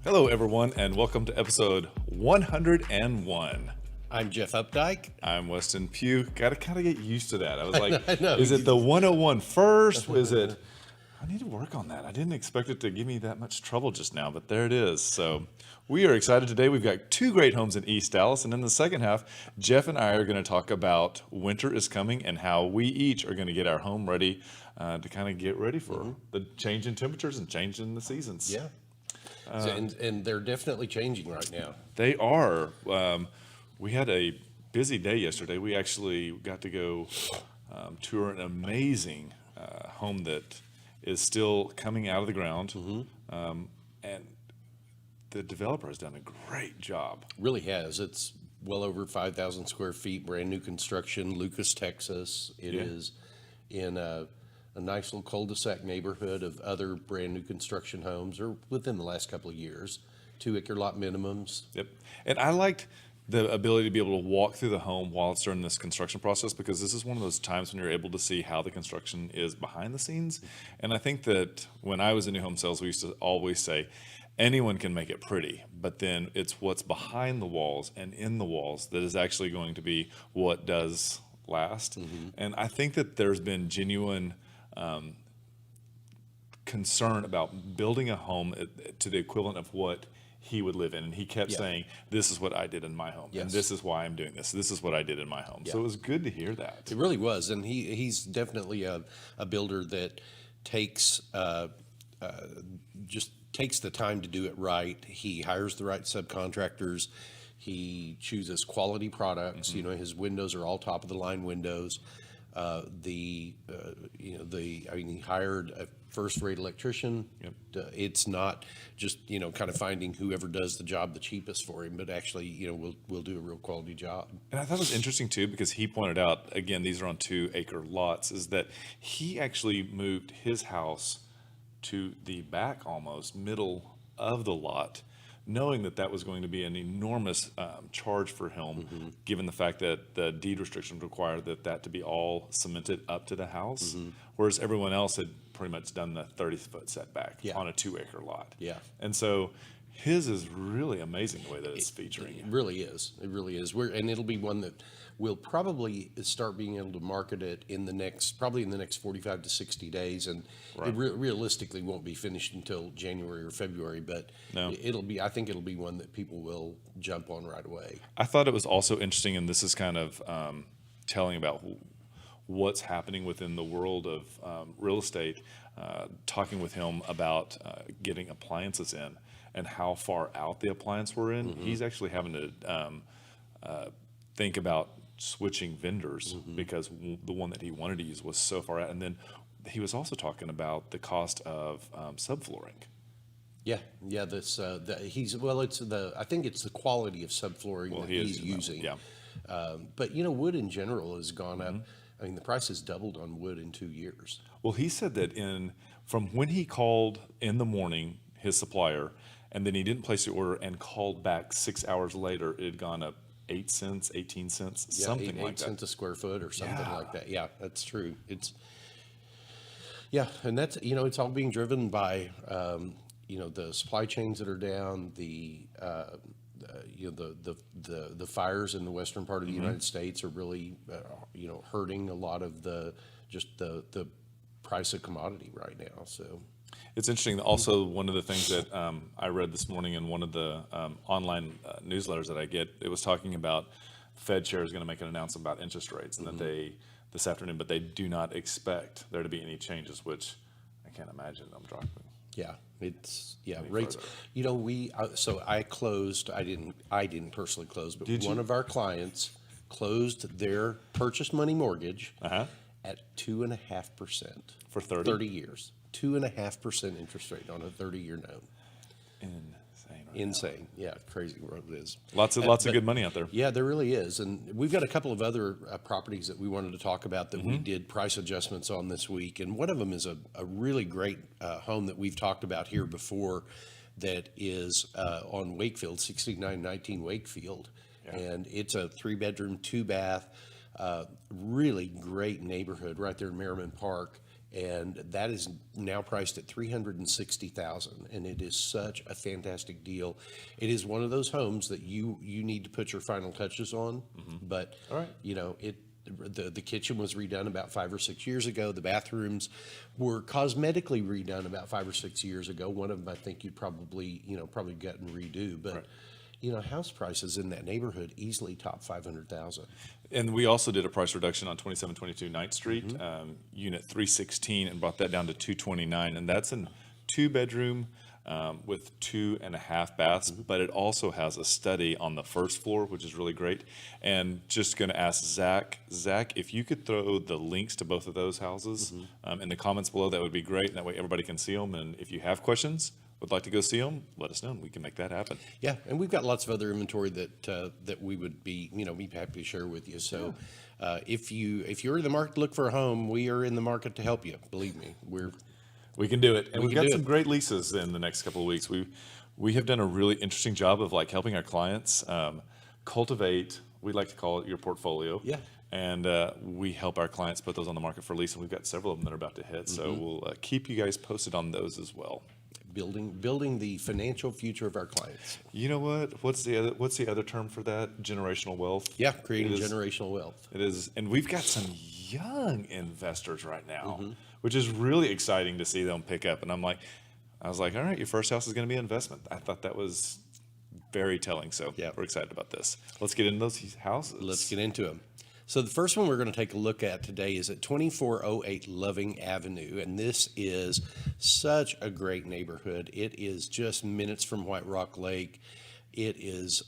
Hello, everyone, and welcome to episode 101. I'm Jeff Updike. I'm Weston Pugh. Got to kind of get used to that. I was like, I know. Is it the 101 first? Was it? I need to work on that. I didn't expect it to give me that much trouble just now, but there it is. So we are excited today. We've got two great homes in East Dallas, and in the second half, Jeff and I are going to talk about winter is coming and how we each are going to get our home ready to kind of get ready for the change in temperatures and change in the seasons. Yeah. And they're definitely changing right now. They are. We had a busy day yesterday. We actually got to go tour an amazing home that is still coming out of the ground. And the developer has done a great job. Really has. It's well over 5,000 square feet, brand new construction, Lucas, Texas. It is in a nice little cul-de-sac neighborhood of other brand new construction homes, or within the last couple of years, 2 acre lot minimums. Yep. And I liked the ability to be able to walk through the home while it's during this construction process, because this is one of those times when you're able to see how the construction is behind the scenes. And I think that when I was in new home sales, we used to always say, anyone can make it pretty, but then it's what's behind the walls and in the walls that is actually going to be what does last. And I think that there's been genuine concern about building a home to the equivalent of what he would live in. And he kept saying, this is what I did in my home. And this is why I'm doing this. This is what I did in my home. So it was good to hear that. It really was. And he's definitely a builder that takes just takes the time to do it right. He hires the right subcontractors. He chooses quality products. You know, his windows are all top of the line windows. He hired a first-rate electrician. It's not just, kind of finding whoever does the job the cheapest for him, but actually, we'll do a real quality job. And I thought it was interesting too, because he pointed out, again, these are on 2 acre lots, is that he actually moved his house to the back, almost middle of the lot, knowing that that was going to be an enormous charge for him, given the fact that the deed restrictions require that to be all cemented up to the house, whereas everyone else had pretty much done the 30-foot setback on a 2 acre lot. And so his is really amazing the way that it's featuring. It really is. It really is. And it'll be one that we'll probably start being able to market it in the next 45 to 60 days. And it realistically won't be finished until January or February, but I think it'll be one that people will jump on right away. I thought it was also interesting, and this is kind of telling about what's happening within the world of real estate, talking with him about getting appliances in and how far out the appliance we're in. He's actually having to think about switching vendors because the one that he wanted to use was so far out. And then he was also talking about the cost of subflooring. I think it's the quality of subflooring that he's using. But wood in general has gone up. I mean, the price has doubled on wood in 2 years. Well, he said that from when he called in the morning, his supplier, and then he didn't place the order and called back 6 hours later, it had gone up 8 cents, 18 cents, something like that. 8 cents a square foot or something like that. Yeah, that's true. And that's, it's all being driven by, the supply chains that are down, the fires in the western part of the United States are really, hurting a lot of the price of commodity right now. So it's interesting. Also, one of the things that I read this morning in one of the online newsletters that I get, it was talking about Fed chair is going to make an announcement about interest rates, and that this afternoon, but they do not expect there to be any changes, which I can't imagine them dropping. Yeah, It's, yeah, Any rates, further. you know, so I closed, I didn't personally close, but Did you? one of our clients closed their purchase money mortgage Uh-huh. at 2.5%. For 30? 30 years, 2.5% interest rate on a 30-year note. Insane right now. Insane. Yeah, crazy world it is. Lots of But good money out there. yeah, there really is. And we've got a couple of other properties that we wanted to talk about that Mm-hmm. we did price adjustments on this week. And one of them is a really great home that we've talked about here before that is on Wakefield, 6919 Wakefield. Yeah. And it's a 3-bedroom, 2-bath, really great neighborhood right there in Merriman Park. And that is now priced at $360,000, and it is such a fantastic deal. It is one of those homes that you need to put your final touches on, but All right. you know the kitchen was redone about 5 or 6 years ago. The bathrooms were cosmetically redone about 5 or 6 years ago. One of them I think you'd probably gut and redo, but. Right. You know, house prices in that neighborhood easily top 500,000. And we also did a price reduction on 2722 Ninth Street, Mm-hmm. unit 316, and brought that down to 229. And that's a 2-bedroom with 2.5 baths, Mm-hmm. but it also has a study on the first floor, which is really great. And just going to ask Zach, if you could throw the links to both of those houses Mm-hmm. in the comments below, that would be great. And that way everybody can see them. And if you have questions, would like to go see them, let us know and we can make that happen. Yeah, and we've got lots of other inventory that we would be happy to share with you. So, if you're in the market to look for a home, we are in the market to help you. Believe me, We can do it. And We we've can got do some it. great leases in the next couple of weeks. We have done a really interesting job of like helping our clients cultivate, we like to call it your portfolio. Yeah. And we help our clients put those on the market for lease. And we've got several of them that are about to hit. So Mm-hmm. we'll keep you guys posted on those as well. building the financial future of our clients. You know what? What's the other term for that? Generational wealth. Yeah, creating It is- generational wealth. It is, and we've got some young investors right now, Mm-hmm. which is really exciting to see them pick up. And I was like, all right, your first house is going to be an investment. I thought that was very telling. So Yeah. we're excited about this. Let's get into those houses. Let's get into them. So the first one we're going to take a look at today is at 2408 Loving Avenue, and this is such a great neighborhood. It is just minutes from White Rock Lake. It is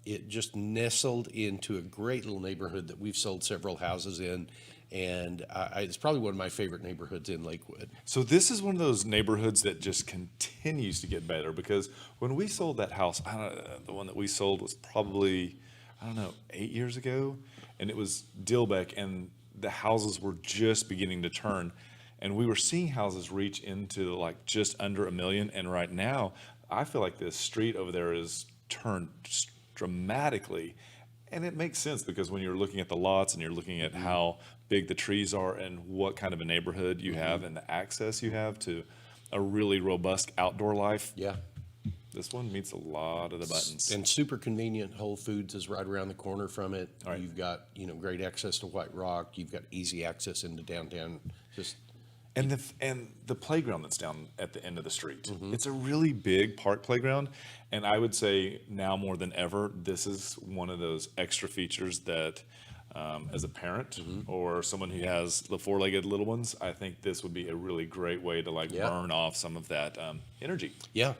it just nestled into a great little neighborhood that we've sold several houses in, and it's probably one of my favorite neighborhoods in Lakewood. So this is one of those neighborhoods that just continues to get better because when we sold that house, the one that we sold was probably, 8 years ago, and it was Dilbeck, and the houses were just beginning to turn, and we were seeing houses reach into like just under $1 million, and right now I feel like this street over there is turned just dramatically. And it makes sense because when you're looking at the lots and you're looking at how big the trees are and what kind of a neighborhood you have and the access you have to a really robust outdoor life, Yeah. this one meets a lot of the buttons. And super convenient. Whole Foods is right around the corner from it. Right. You've got, great access to White Rock. You've got easy access into downtown. Just And the playground that's down at the end of the street. Mm-hmm. It's a really big park playground, and I would say now more than ever, this is one of those extra features that, as a parent Mm-hmm. or someone who has the 4-legged little ones, I think this would be a really great way to Yeah. burn off some of that energy. Yeah.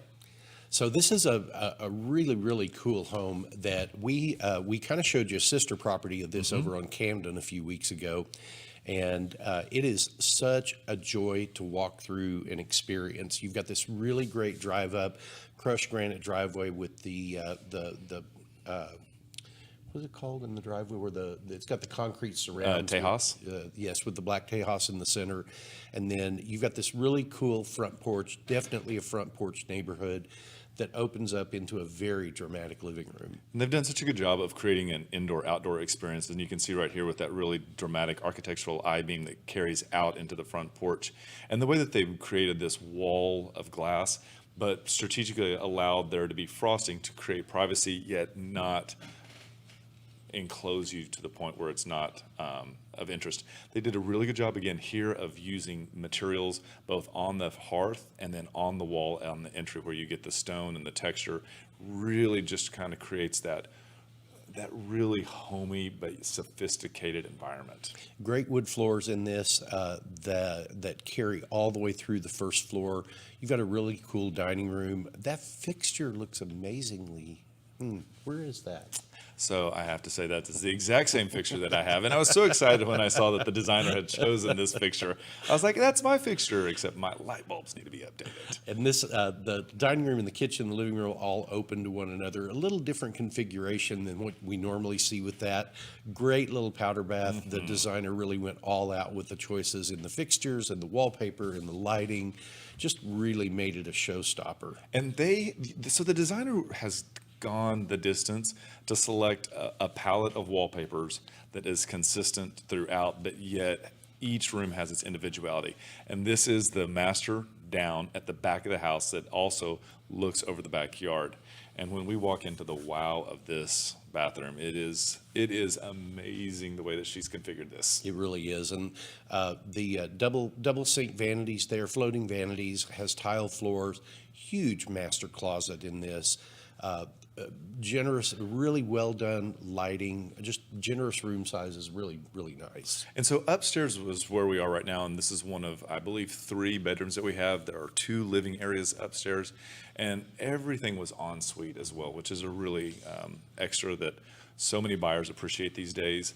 So this is a really, really cool home that we kind of showed you a sister property of this over on Camden a few weeks ago. And it is such a joy to walk through and experience. You've got this really great drive up, crushed granite driveway with the what's it called in the driveway where it's got the concrete surround. Tejas? Yes, with the black Tejas in the center. And then you've got this really cool front porch, definitely a front porch neighborhood that opens up into a very dramatic living room. And they've done such a good job of creating an indoor-outdoor experience, and you can see right here with that really dramatic architectural I-beam that carries out into the front porch. And the way that they've created this wall of glass, but strategically allowed there to be frosting to create privacy, yet not enclose you to the point where it's not of interest. They did a really good job again here of using materials both on the hearth and then on the wall on the entry where you get the stone and the texture really just kind of creates that really homey but sophisticated environment. Great wood floors in this that carry all the way through the first floor. You've got a really cool dining room. That fixture looks amazingly. Where is that? So I have to say that is the exact same fixture that I have. And I was so excited when I saw that the designer had chosen this fixture. I was like, that's my fixture, except my light bulbs need to be updated. And this, the dining room and the kitchen, the living room, all open to one another. A little different configuration than what we normally see with that. Great little powder bath. The designer really went all out with the choices in the fixtures and the wallpaper and the lighting. Just really made it a showstopper. And so the designer has gone the distance to select a palette of wallpapers that is consistent throughout, but yet each room has its individuality. And this is the master down at the back of the house that also looks over the backyard. And when we walk into the wow of this bathroom, it is amazing the way that she's configured this. It really is. And the double sink vanities there, floating vanities, has tile floors, huge master closet in this. Generous, really well done lighting, just generous room sizes, really, really nice. And so upstairs was where we are right now, and this is one of, I believe, 3 bedrooms that we have. There are 2 living areas upstairs, and everything was en suite as well, which is a really extra that so many buyers appreciate these days.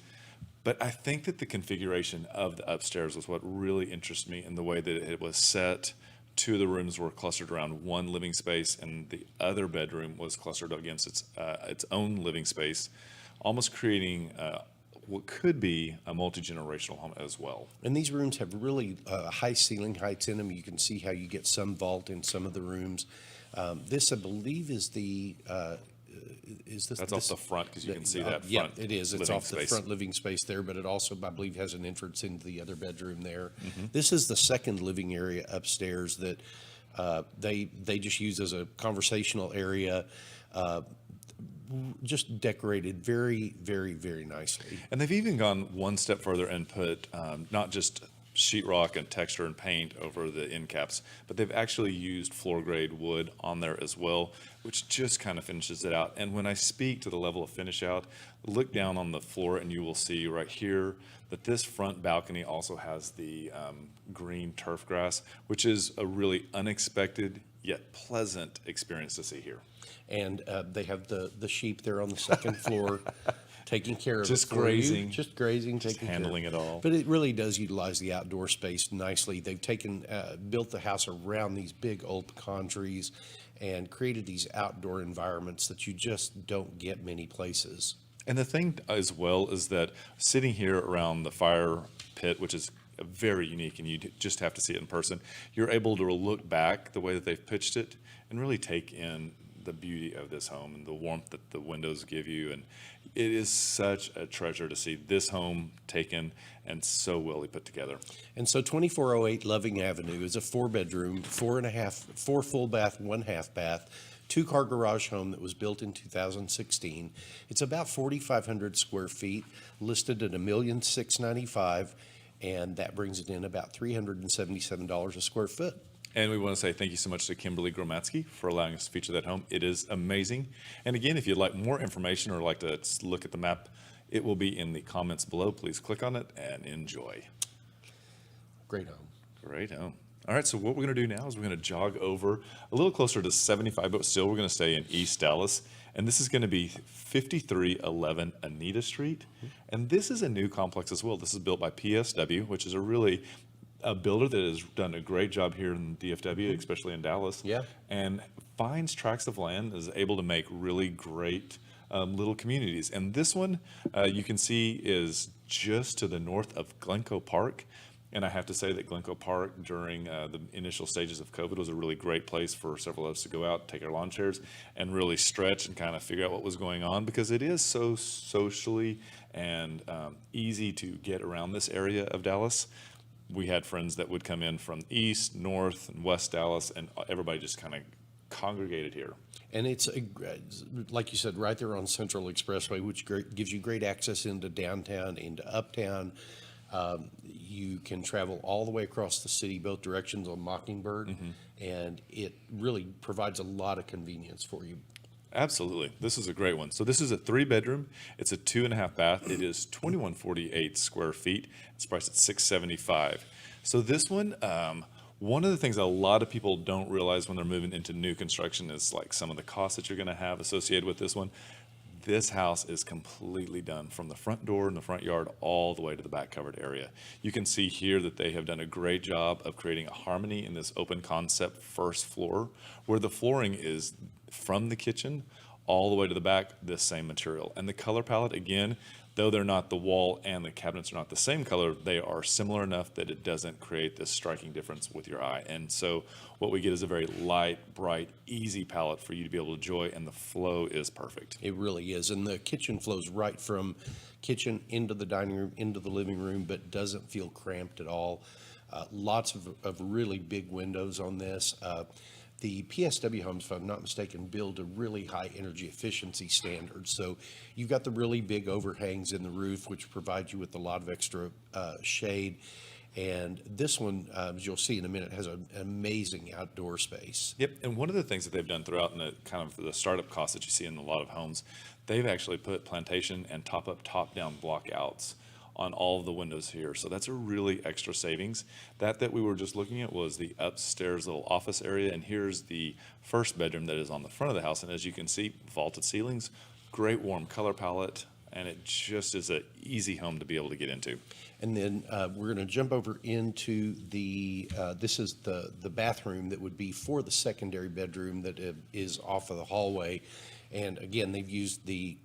But I think that the configuration of the upstairs was what really interested me in the way that it was set. 2 of the rooms were clustered around one living space, and the other bedroom was clustered against its own living space, almost creating what could be a multi-generational home as well. And these rooms have really high ceiling heights in them. You can see how you get some vault in some of the rooms. This, I believe, is the That's off the front, because you can see that front. Yeah, it is. It's off the space. front living space there, but it also, I believe, has an entrance into the other bedroom there. This is the second living area upstairs that they just use as a conversational area. Just decorated very, very, very nicely. And they've even gone one step further and put not just sheetrock and texture and paint over the end caps, but they've actually used floor grade wood on there as well, which just kind of finishes it out. And when I speak to the level of finish out, look down on the floor and you will see right here that this front balcony also has the green turf grass, which is a really unexpected yet pleasant experience to see here. And they have the sheep there on the second floor. Taking care of Just it for you. grazing. Just grazing, Just taking handling care. it all. But it really does utilize the outdoor space nicely. They've built the house around these big old pecan trees and created these outdoor environments that you just don't get many places. And the thing as well is that sitting here around the fire pit, which is very unique, and you just have to see it in person, you're able to look back the way that they've pitched it and really take in the beauty of this home and the warmth that the windows give you. And it is such a treasure to see this home taken and so well put together. And so 2408 Loving Avenue is a 4-bedroom, 4 full bath, 1 half bath, 2-car garage home that was built in 2016. It's about 4,500 square feet, listed at $1,695,000, and that brings it in about $377 a square foot. And we want to say thank you so much to Kimberly Gromatsky for allowing us to feature that home. It is amazing. And again, if you'd like more information or like to look at the map, it will be in the comments below. Please click on it and enjoy. Great home. Great home. All right, so what we're going to do now is we're going to jog over a little closer to 75, but still we're going to stay in East Dallas. And this is going to be 5311 Anita Street. And this is a new complex as well. This is built by PSW, which is a builder that has done a great job here in DFW, especially in Dallas. Yeah. And finds tracts of land, is able to make really great little communities. And this one, you can see, is just to the north of Glencoe Park. And I have to say that Glencoe Park during the initial stages of COVID was a really great place for several of us to go out, take our lawn chairs, and really stretch and kind of figure out what was going on, because it is so socially and easy to get around this area of Dallas. We had friends that would come in from east, north, and west Dallas, and everybody just kind of congregated here. And it's, like you said, right there on Central Expressway, which gives you great access into downtown, into uptown. You can travel all the way across the city, both directions on Mockingbird, and it really provides a lot of convenience for you. Absolutely. This is a great one. So this is a 3-bedroom. It's a 2.5 bath. It is 2148 square feet. It's priced at 675. So this one of the things that a lot of people don't realize when they're moving into new construction is like some of the costs that you're going to have associated with this one. This house is completely done from the front door in the front yard all the way to the back covered area. You can see here that they have done a great job of creating a harmony in this open concept first floor, where the flooring is from the kitchen all the way to the back, this same material. And the color palette, again, though they're not, the wall and the cabinets are not the same color, they are similar enough that it doesn't create this striking difference with your eye. And so what we get is a very light, bright, easy palette for you to be able to enjoy, and the flow is perfect. It really is. And the kitchen flows right from kitchen into the dining room, into the living room, but doesn't feel cramped at all. Lots of really big windows on this. The PSW homes, if I'm not mistaken, build a really high energy efficiency standard. So you've got the really big overhangs in the roof, which provide you with a lot of extra shade. And this one, as you'll see in a minute, has an amazing outdoor space. Yep, and one of the things that they've done throughout in the kind of the startup costs that you see in a lot of homes, they've actually put plantation and top-down block outs on all of the windows here. So that's a really extra savings. That we were just looking at was the upstairs little office area, and here's the first bedroom that is on the front of the house. And as you can see, vaulted ceilings, great warm color palette, and it just is an easy home to be able to get into. And then we're going to jump over into the, this is the bathroom that would be for the secondary bedroom that is off of the hallway. And again, they've used the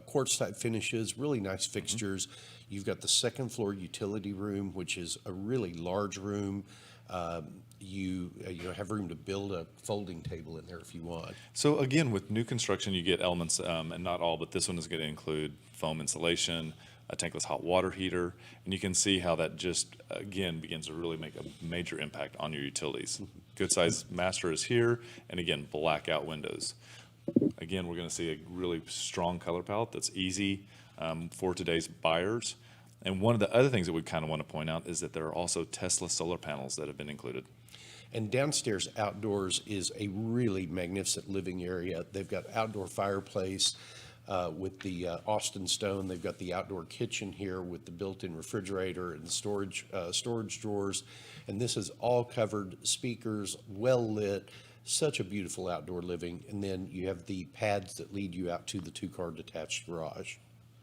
quartz type finishes, really nice fixtures. You've got the second floor utility room, which is a really large room. You have room to build a folding table in there if you want. So again, with new construction, you get elements, and not all, but this one is going to include foam insulation, a tankless hot water heater, and you can see how that just, again, begins to really make a major impact on your utilities. Good size master is here, and again, blackout windows. Again, we're going to see a really strong color palette that's easy for today's buyers. And one of the other things that we kind of want to point out is that there are also Tesla solar panels that have been included. And downstairs outdoors is a really magnificent living area. They've got outdoor fireplace with the Austin stone. They've got the outdoor kitchen here with the built-in refrigerator and storage drawers. And this is all covered, speakers, well lit. Such a beautiful outdoor living. And then you have the pads that lead you out to the 2-car detached garage.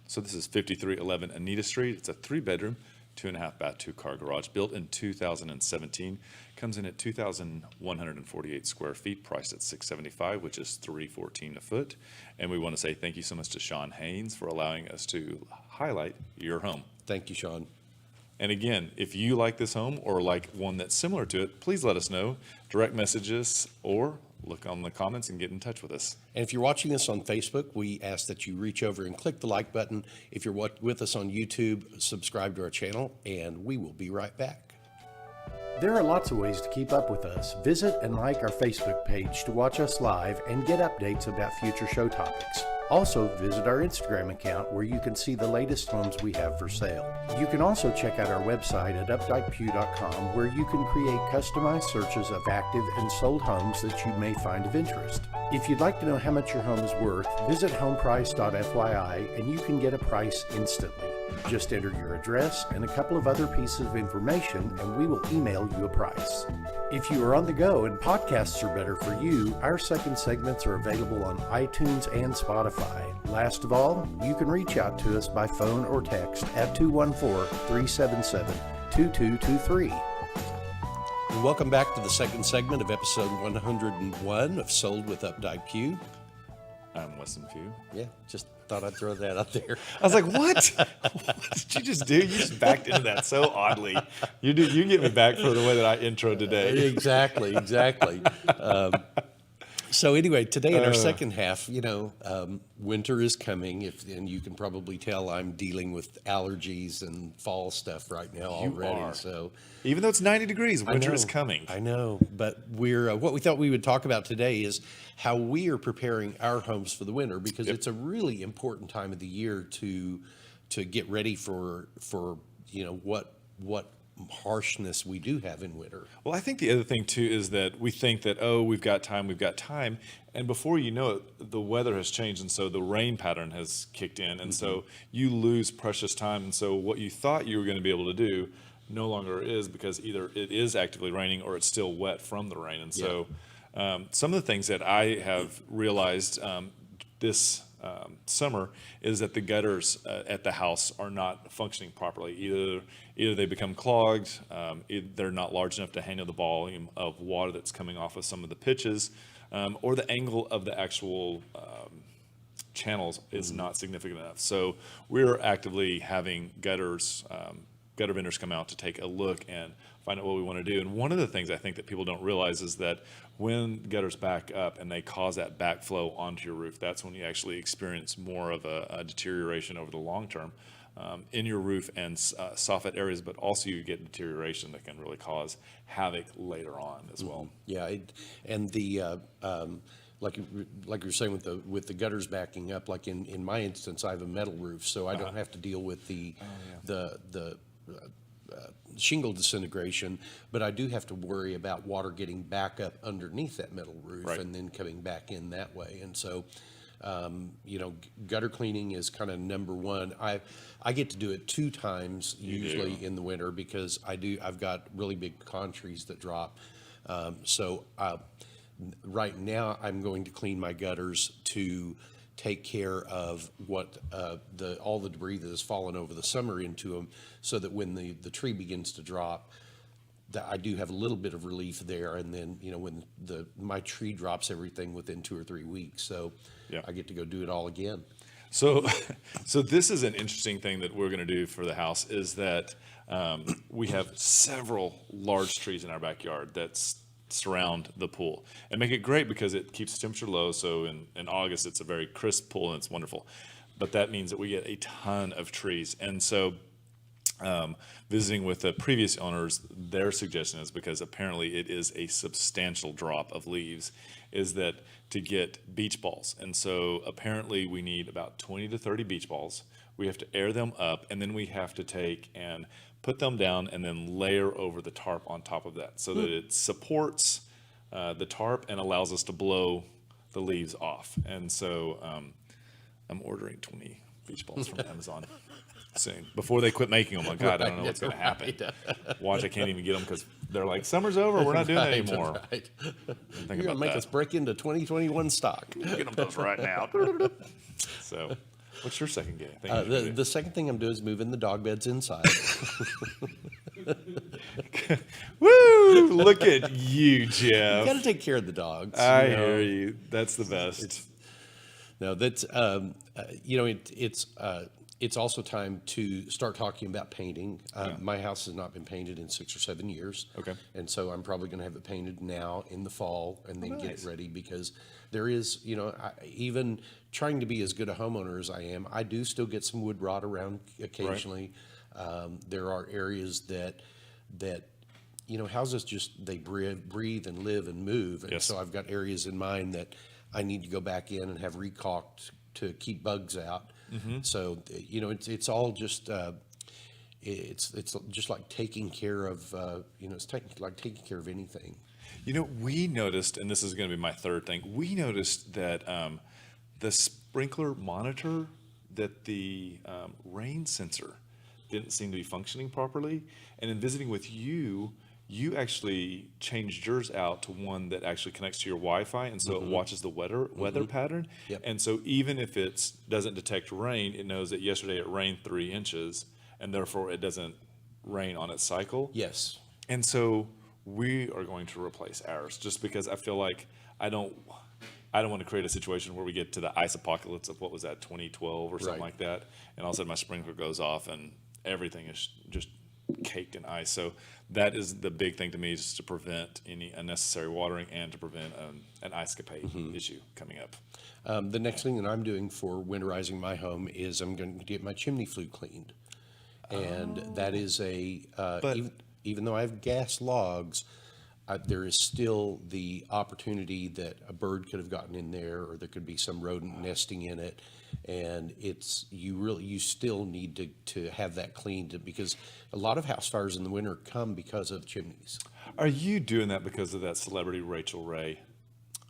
So this is 5311 Anita Street. It's a 3-bedroom, 2.5 bath, 2-car garage built in 2017. Comes in at 2,148 square feet, priced at $675, which is $314 a foot. And we want to say thank you so much to Sean Haynes for allowing us to highlight your home. Thank you, Sean. And again, if you like this home or like one that's similar to it, please let us know. Direct message us or look on the comments and get in touch with us. And if you're watching this on Facebook, we ask that you reach over and click the like button. If you're with us on YouTube, subscribe to our channel, and we will be right back. There are lots of ways to keep up with us. Visit and like our Facebook page to watch us live and get updates about future show topics. Also, visit our Instagram account where you can see the latest homes we have for sale. You can also check out our website at updikepugh.com, where you can create customized searches of active and sold homes that you may find of interest. If you'd like to know how much your home is worth, visit homeprice.fyi and you can get a price instantly. Just enter your address and a couple of other pieces of information and we will email you a price. If you are on the go and podcasts are better for you, our second segments are available on iTunes and Spotify. Last of all, you can reach out to us by phone or text at 214-377-2223. And welcome back to the second segment of episode 101 of Sold with Updike Pugh. I'm Weston Pugh. Yeah, just thought I'd throw that out there. I was like, what? What did you just do? You just backed into that so oddly. You get me back for the way that I intro today. Exactly. So anyway, today in our second half, winter is coming, and you can probably tell I'm dealing with allergies and fall stuff right now already. Are. So even though it's 90 degrees, winter is coming. I know, but we're what we thought we would talk about today is how we are preparing our homes for the winter, because it's a really important time of the year to get ready for what harshness we do have in winter. Well, I think the other thing too is that we think that, oh, we've got time, and before you know it, the weather has changed, and so the rain pattern has kicked in, and so you lose precious time, and so what you thought you were going to be able to do no longer is, because either it is actively raining or it's still wet from the rain, and so some of the things that I have realized this summer is that the gutters at the house are not functioning properly. Either they become clogged, they're not large enough to handle the volume of water that's coming off of some of the pitches, or the angle of the actual channels is not significant enough. So we're actively having gutter vendors come out to take a look and find out what we want to do. And one of the things I think that people don't realize is that when gutters back up and they cause that backflow onto your roof, that's when you actually experience more of a deterioration over the long term in your roof and soffit areas, but also you get deterioration that can really cause havoc later on as well. Yeah, and the like you were saying with the gutters backing up, like in my instance, I have a metal roof, so I don't have to deal with the shingle disintegration, but I do have to worry about water getting back up underneath that metal roof and then coming back in that way. And so, gutter cleaning is kind of number one. I get to do it 2 times usually in the winter because I've got really big con trees that drop. Right now I'm going to clean my gutters to take care of what all the debris that has fallen over the summer into them, so that when the tree begins to drop, that I do have a little bit of relief there. And then when my tree drops everything within 2 or 3 weeks, so I get to go do it all again. So this is an interesting thing that we're going to do for the house is that we have several large trees in our backyard that's surround the pool and make it great because it keeps temperature low. So in August, it's a very crisp pool and it's wonderful. But that means that we get a ton of trees. And so visiting with the previous owners, their suggestion is, because apparently it is a substantial drop of leaves, is that to get beach balls. And so apparently we need about 20 to 30 beach balls. We have to air them up, and then we have to take and put them down and then layer over the tarp on top of that so that it supports the tarp and allows us to blow the leaves off. And so I'm ordering 20 beach balls from Amazon soon before they quit making them. Like, God, I don't know what's going to happen. Watch, I can't even get them because they're like, summer's over, we're not doing that anymore. You're going to make us break into 2021 stock. Get them those right now. So what's your second game? The second thing I'm doing is moving the dog beds inside. Woo! Look at you, Jeff. You got to take care of the dogs. I hear you. That's the best. It's also time to start talking about painting. My house has not been painted in 6 or 7 years. Okay. And so I'm probably going to have it painted now in the fall and then get it ready, because there is, even trying to be as good a homeowner as I am, I do still get some wood rot around occasionally. There are areas that houses just, they breathe and live and move. And so I've got areas in mind that I need to go back in and have recaulked to keep bugs out. So, it's all just, it's just like taking care of, it's like taking care of anything. We noticed, and this is going to be my third thing, we noticed that the sprinkler monitor, that the rain sensor didn't seem to be functioning properly. And in visiting with you, you actually changed yours out to one that actually connects to your Wi-Fi, and so it watches the weather pattern. Yep. And so even if it doesn't detect rain, it knows that yesterday it rained 3 inches, and therefore it doesn't rain on its cycle. Yes. And so we are going to replace ours, just because I feel like I don't want to create a situation where we get to the ice apocalypse of, what was that, 2012 or something like that, and all of a sudden my sprinkler goes off and everything is just caked in ice. So that is the big thing to me, is to prevent any unnecessary watering and to prevent an ice capade issue coming up. The next thing that I'm doing for winterizing my home is I'm going to get my chimney flue cleaned. And that is even though I have gas logs, there is still the opportunity that a bird could have gotten in there, or there could be some rodent nesting in it. And you still need to have that cleaned, because a lot of house fires in the winter come because of chimneys. Are you doing that because of that celebrity Rachel Ray?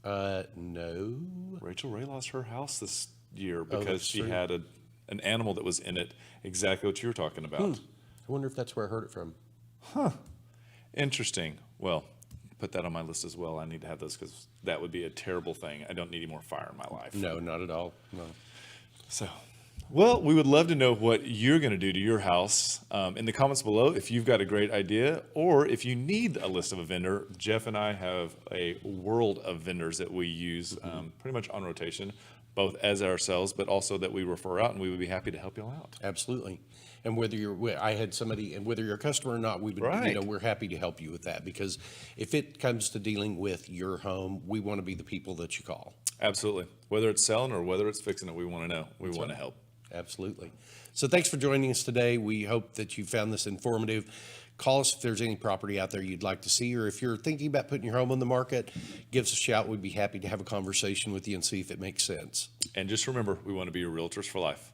No. Rachel Ray lost her house this year that's because she true. had an animal that was in it, exactly what you were talking about. I wonder if that's where I heard it from. Interesting. Well, put that on my list as well. I need to have those because that would be a terrible thing. I don't need any more fire in my life. No, not at all. No. So, well, we would love to know what you're going to do to your house in the comments below. If you've got a great idea, or if you need a list of a vendor, Jeff and I have a world of vendors that we use pretty much on rotation, both as ourselves, but also that we refer out, and we would be happy to help y'all out. Absolutely. And whether I had somebody, and whether you're a customer or not, we would, Right. we're happy to help you with that, because if it comes to dealing with your home, we want to be the people that you call. Absolutely. Whether it's selling or whether it's fixing it, we want to know. We want to help. Absolutely. So thanks for joining us today. We hope that you found this informative. Call us if there's any property out there you'd like to see, or if you're thinking about putting your home on the market, give us a shout. We'd be happy to have a conversation with you and see if it makes sense. And just remember, we want to be your realtors for life.